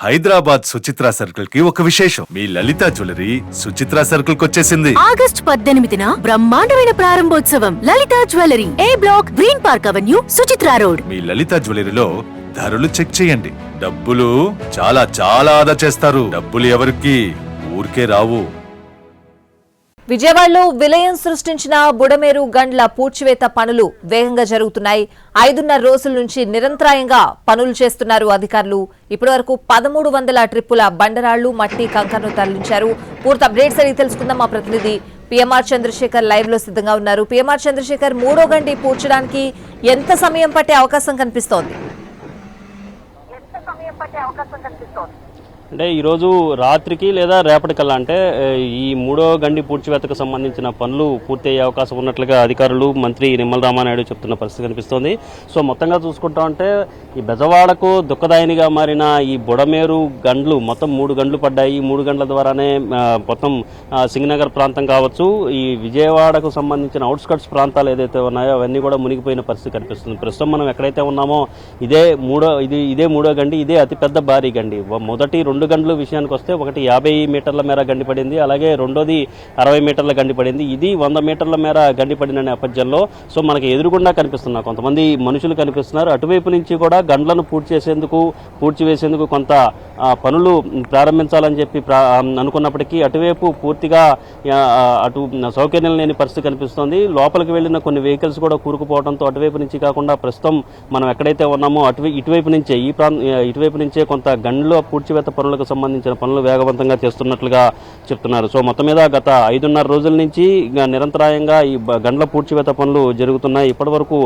Hyderabad Suchitra circle కి ఒక విశేషం. మీ లలిత జ్యువెలరీ సుచిత్ర సర్కిల్ కి వచ్చేసింది. ఆగస్ట్ 18న బ్రహ్మాండమైన ప్రారంభోత్సవం. Lalitha jewellery, A block, green park avenue, Suchitra road. మీ లలిత జ్యువెలరీలో ధరలు చెక్ చేయండి. డబ్బులు చాలా చాలా ఆదా చేస్తారు. డబ్బులు ఎవరికి ఊరికే రావు. విజయవాడలో విలయం సృష్టించిన బుడమేరు గండ్ల పూడ్చివేత పనులు వేగంగా జరుగుతున్నాయి. 5.5 రోజుల నుంచి నిరంతరాయంగా పనులు చేస్తున్నారు అధికారులు. ఇప్పటివరకు 1300 ట్రిప్పుల బండరాళ్లు, మట్టి, కంకరను తరలించారు. పూర్తి అప్డేట్స్ అడిగి తెలుసుకుందాం. మా ప్రతినిధి పిఎంఆర్ చంద్రశేఖర్ లైవ్ లో సిద్ధంగా ఉన్నారు. పిఎంఆర్ చంద్రశేఖర్, 3వ గండి పూడ్చడానికి ఎంత సమయం పట్టే అవకాశం కనిపిస్తోంది? అంటే ఈరోజు రాత్రికి లేదా రేపటికల్లా, అంటే ఈ 3వ గండి పూడ్చివేతకు సంబంధించిన పనులు పూర్తి అయ్యే అవకాశం ఉన్నట్లుగా అధికారులు, మంత్రి నిమ్మల రామానాయుడు చెప్తున్న పరిస్థితి కనిపిస్తోంది. సో మొత్తంగా చూసుకుంటా ఉంటే ఈ బెజవాడకు దుఃఖదాయినిగా మారిన ఈ బుడమేరు గండ్లు, మొత్తం 3 గండ్లు పడ్డాయి. ఈ 3 గంటల ద్వారానే మొత్తం సింగనగర్ ప్రాంతం కావచ్చు, ఈ విజయవాడకు సంబంధించిన అవుట్స్కట్స్ ప్రాంతాలు ఏదైతే ఉన్నాయో అవన్నీ కూడా మునిగిపోయిన పరిస్థితి కనిపిస్తుంది. ప్రస్తుతం మనం ఎక్కడైతే ఉన్నామో ఇదే మూడో గండి, ఇదే అతిపెద్ద భారీ గండి. మొదటి 2 గంటల విషయానికి వస్తే ఒకటి 50 మీటర్ల మేర గండి పడింది, అలాగే రెండోది 60 మీటర్ల గండి పడింది. ఇది 100 మీటర్ల మేర గండి పడిన నేపథ్యంలో సో మనకి ఎదురుగుండా కనిపిస్తున్నారు కొంతమంది మనుషులు కనిపిస్తున్నారు. అటువైపు నుంచి కూడా గండ్లను పూడ్చివేసేందుకు కొంత పనులు ప్రారంభించాలని చెప్పి అనుకున్నప్పటికీ అటువైపు పూర్తిగా అటు సౌకర్యం లేని పరిస్థితి కనిపిస్తోంది. లోపలికి వెళ్లిన కొన్ని వెహికల్స్ కూడా కూరుకుపోవడంతో అటువైపు నుంచి కాకుండా ప్రస్తుతం మనం ఎక్కడైతే ఉన్నామో ఇటువైపు నుంచే కొంత గండ్ల పూడ్చివేత పనులకు సంబంధించిన పనులు వేగవంతంగా చేస్తున్నట్లుగా చెప్తున్నారు. సో మొత్తం మీద గత 5.5 రోజుల నుంచి నిరంతరాయంగా ఈ గండ్ల పూడ్చివేత పనులు జరుగుతున్నాయి. ఇప్పటి వరకు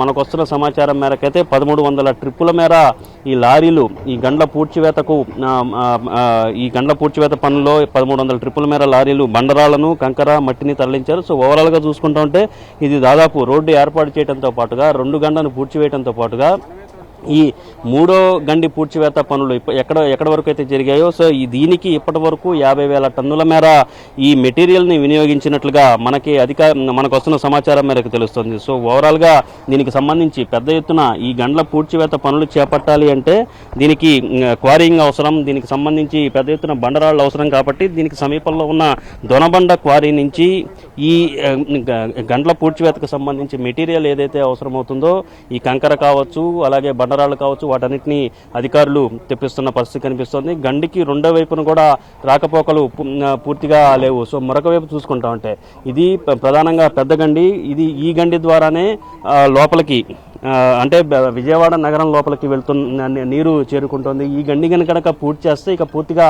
మనకు వస్తున్న సమాచారం మేరకైతే 1300 ట్రిప్పుల మేర ఈ లారీలు ఈ గండ్ల పూడ్చివేత పనుల్లో 1300 ట్రిప్పుల మేర లారీలు బండరాళ్లను, కంకర, మట్టిని తరలించారు. సో ఓవరాల్ గా చూసుకుంటా ఉంటే ఇది దాదాపు రోడ్డు ఏర్పాటు చేయడంతో పాటుగా 2 గంటలను పూడ్చివేయడంతో పాటుగా ఈ 3వ గండి పూడ్చివేత పనులు ఎక్కడ వరకు అయితే జరిగాయో సో దీనికి ఇప్పటి వరకు 50,000 టన్నుల మేర ఈ మెటీరియల్ని వినియోగించినట్లుగా మనకు వస్తున్న సమాచారం మేరకు తెలుస్తుంది. సో ఓవరాల్గా దీనికి సంబంధించి పెద్ద ఎత్తున ఈ గండ్ల పూడ్చివేత పనులు చేపట్టాలి అంటే దీనికి క్వారీయింగ్ అవసరం, దీనికి సంబంధించి పెద్ద ఎత్తున బండరాళ్ళు అవసరం. కాబట్టి దీనికి సమీపంలో ఉన్న దొనబండ క్వారీ నుంచి ఈ గండ్ల పూడ్చివేతకు సంబంధించి మెటీరియల్ ఏదైతే అవసరమవుతుందో ఈ కంకర కావచ్చు, అలాగే బండరాళ్ళు కావచ్చు, వాటన్నిటిని అధికారులు తెప్పిస్తున్న పరిస్థితి కనిపిస్తోంది. గండికి రెండో వైపున కూడా రాకపోకలు పూర్తిగా లేవు. సో మరొక వైపు చూసుకుంటా ఉంటే ఇది ప్రధానంగా పెద్ద గండి. ఈ గండి ద్వారానే లోపలికి అంటే విజయవాడ నగరం లోపలికి వెళ్తున్న నీరు చేరుకుంటోంది. ఈ గండి కనుక పూర్తి చేస్తే ఇక పూర్తిగా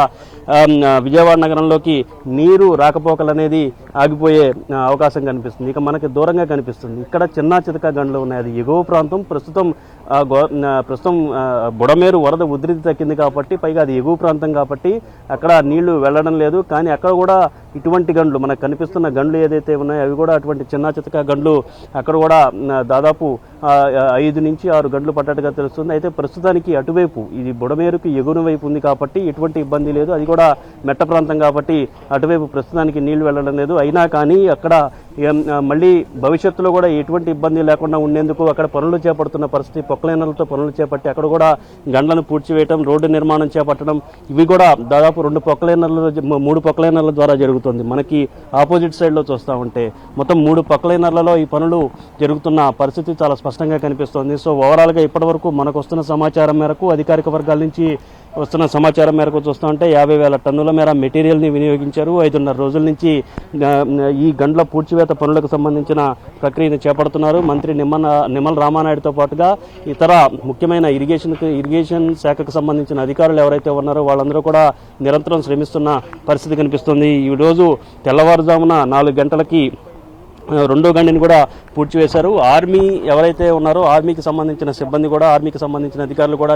విజయవాడ నగరంలోకి నీరు రాకపోకలు అనేది ఆగిపోయే అవకాశం కనిపిస్తుంది. ఇక మనకి దూరంగా కనిపిస్తుంది ఇక్కడ చిన్న చితక గండ్లు ఉన్నాయి. అది ఎగువ ప్రాంతం. ప్రస్తుతం బుడమేరు వరద ఉధృతి తగ్గింది కాబట్టి, పైగా అది ఎగువ ప్రాంతం కాబట్టి అక్కడ నీళ్లు వెళ్ళడం లేదు. కానీ అక్కడ కూడా ఇటువంటి గండ్లు మనకు కనిపిస్తున్న గండ్లు ఏదైతే ఉన్నాయో అవి కూడా అటువంటి చిన్న చితక గండ్లు అక్కడ కూడా దాదాపు 5 నుంచి 6 గంటలు పడ్డట్టుగా తెలుస్తుంది. అయితే ప్రస్తుతానికి అటువైపు ఇది బుడమేరుకు ఎగున వైపు ఉంది కాబట్టి ఎటువంటి ఇబ్బంది లేదు. అది కూడా మెట్ట ప్రాంతం కాబట్టి అటువైపు ప్రస్తుతానికి నీళ్లు వెళ్ళడం లేదు. అయినా కానీ అక్కడ మళ్ళీ భవిష్యత్తులో కూడా ఎటువంటి ఇబ్బంది లేకుండా ఉండేందుకు అక్కడ పనులు చేపడుతున్న పరిస్థితి. పొక్లైనర్లతో పనులు చేపట్టి అక్కడ కూడా గండ్లను పూడ్చివేయటం, రోడ్డు నిర్మాణం చేపట్టడం, ఇవి కూడా దాదాపు 3 పొక్లైనర్ల ద్వారా జరుగుతుంది. మనకి ఆపోజిట్ సైడ్లో చూస్తూ ఉంటే మొత్తం 3 పొక్లైనర్లలో ఈ పనులు జరుగుతున్న పరిస్థితి చాలా స్పష్టంగా కనిపిస్తోంది. సో ఓవరాల్గా ఇప్పటివరకు మనకు వస్తున్న సమాచారం మేరకు, అధికారిక వర్గాల నుంచి వస్తున్న సమాచారం మేరకు చూస్తూ ఉంటే 50,000 టన్నుల మేర మెటీరియల్ని వినియోగించారు. 5.5 రోజుల నుంచి ఈ గండ్ల పూడ్చివేత పనులకు సంబంధించిన ప్రక్రియను చేపడుతున్నారు. మంత్రి నిమ్మల రామానాయుడుతో పాటుగా ఇతర ముఖ్యమైన ఇరిగేషన్ శాఖకు సంబంధించిన అధికారులు ఎవరైతే ఉన్నారో వాళ్ళందరూ కూడా నిరంతరం శ్రమిస్తున్న పరిస్థితి కనిపిస్తుంది. ఈరోజు తెల్లవారుజామున 4 గంటలకి 2వ గండిని కూడా పూడ్చివేశారు. ఆర్మీ ఎవరైతే ఉన్నారో ఆర్మీకి సంబంధించిన సిబ్బంది కూడా, ఆర్మీకి సంబంధించిన అధికారులు కూడా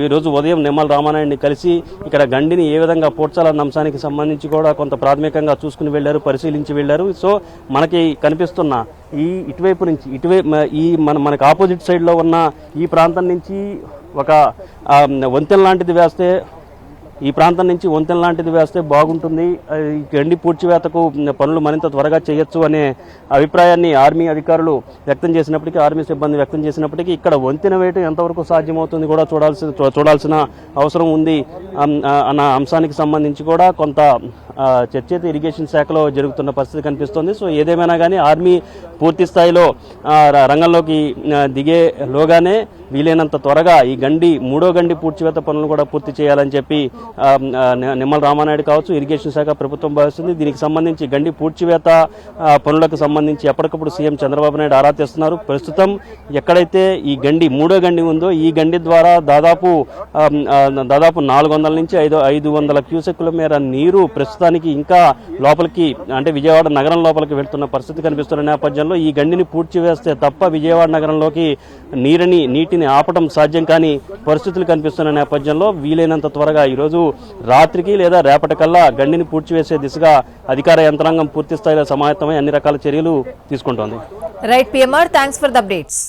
ఈరోజు ఉదయం నిమ్మల రామానాయుడిని కలిసి ఇక్కడ గండిని ఏ విధంగా పూడ్చాలన్న అంశానికి సంబంధించి కూడా కొంత ప్రాథమికంగా చూసుకుని వెళ్ళారు, పరిశీలించి వెళ్ళారు. సో మనకి కనిపిస్తున్న ఇటువైపు నుంచి మనకి ఆపోజిట్ సైడ్లో ఉన్న ఈ ప్రాంతం నుంచి ఒక వంతెన లాంటిది వేస్తే ఈ ప్రాంతం నుంచి వంతెన లాంటిది వేస్తే బాగుంటుంది, ఈ గండి పూడ్చివేతకు పనులు మరింత త్వరగా చేయొచ్చు అనే అభిప్రాయాన్ని ఆర్మీ అధికారులు వ్యక్తం చేసినప్పటికీ, ఆర్మీ సిబ్బంది వ్యక్తం చేసినప్పటికీ ఇక్కడ వంతెన వేయటం ఎంతవరకు సాధ్యమవుతుంది కూడా చూడాల్సిన అవసరం ఉంది అన్న అంశానికి సంబంధించి కూడా కొంత చర్చ అయితే ఇరిగేషన్ శాఖలో జరుగుతున్న పరిస్థితి కనిపిస్తోంది. సో ఏదేమైనా కానీ ఆర్మీ పూర్తి స్థాయిలో రంగంలోకి దిగేలోగానే వీలైనంత త్వరగా ఈ మూడో గండి పూడ్చివేత పనులు కూడా పూర్తి చేయాలని చెప్పి నిమ్మల రామానాయుడు కావచ్చు, ఇరిగేషన్ శాఖ ప్రభుత్వం భావిస్తుంది. దీనికి సంబంధించి గండి పూడ్చివేత పనులకు సంబంధించి ఎప్పటికప్పుడు సీఎం చంద్రబాబు నాయుడు ఆరా తీస్తున్నారు. ప్రస్తుతం ఎక్కడైతే ఈ మూడో గండి ఉందో ఈ గండి ద్వారా దాదాపు 400 నుంచి 500 క్యూసెక్కుల మేర నీరు ప్రస్తుతానికి ఇంకా లోపలికి అంటే విజయవాడ నగరం లోపలికి వెళ్తున్న పరిస్థితి కనిపిస్తున్న నేపథ్యంలో ఈ గండిని పూడ్చివేస్తే తప్ప విజయవాడ నగరంలోకి నీటిని ఆపటం సాధ్యం కాని పరిస్థితులు కనిపిస్తున్న నేపథ్యంలో వీలైనంత త్వరగా ఈరోజు రాత్రికి లేదా రేపటికల్లా గండిని పూడ్చివేసే దిశగా అధికార యంత్రాంగం పూర్తి స్థాయిలో సమాయత్తమై అన్ని రకాల చర్యలు తీసుకుంటోంది. Right PMR, thanks for the updates.